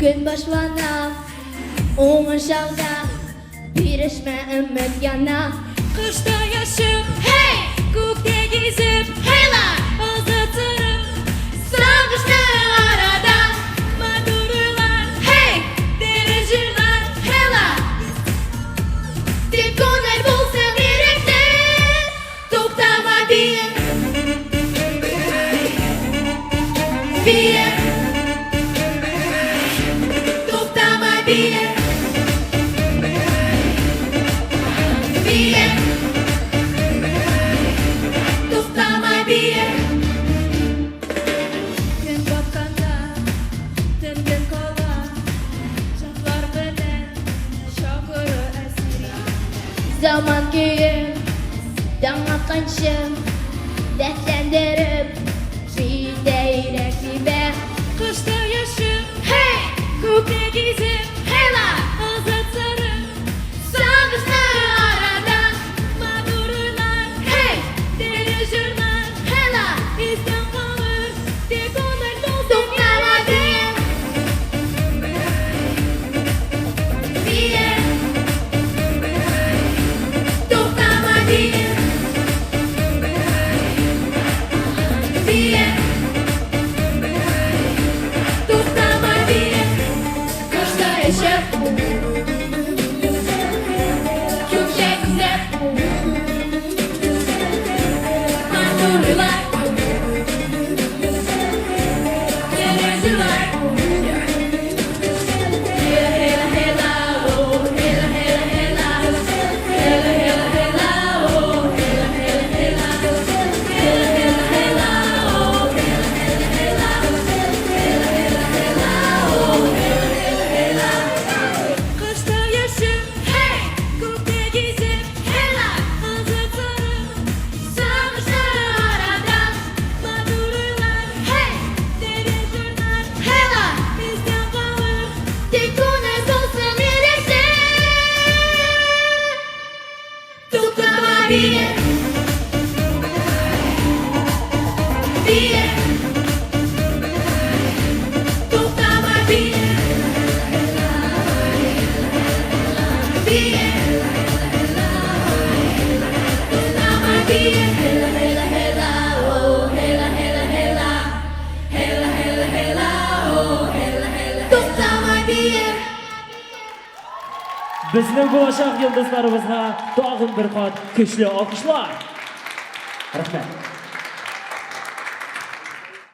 Gün başlana, oңашауда, birişme ümit yana. Kışta yaşım, hey! Көкте gezip, heyla! Azatırım, sağmışların arada. Madurlar, hey! Dereceler, heyla! Tek konar bulsan gerekli, toktama bir toktama bir toktama bir Gün bakkanda, tündün kola. Şaflar bilen, şakırı esiri. Zaman köyüm, danlatkançım, dertlendirip, şiirde ben. Kışta yaşım, hey! Көкте gezip, heyla! Azatırım, sağmışların arada. Madurlar, hey! Dereceler, heyla! İzden kalır, tek onlar dolsun Toktama bir toktama bir toktama bir Kışta yaşıp, kökçe güzel, madurlar, dereceler. Hela hela oh, hela hela hela, hela hela hela oh, hela hela hela, hela hela hela oh, hela hela hela, hela hela hela oh, hela hela hela. Kışta yaşım, hey! Көкте gezip, heyla! Azatırım, sağmışların arada. Madurlar, hey! Dereceler, heyla! Bizden kalır, Tek konar olsun neresi? Toktama bir toktama bir toktama bir hela hela hela oh, hela hela hela, hela hela hela oh, hela hela toktama bir. Bizning bo'lajak yulduzlarimizga tag'in bir qat kuchli olqishlar. Rahmat.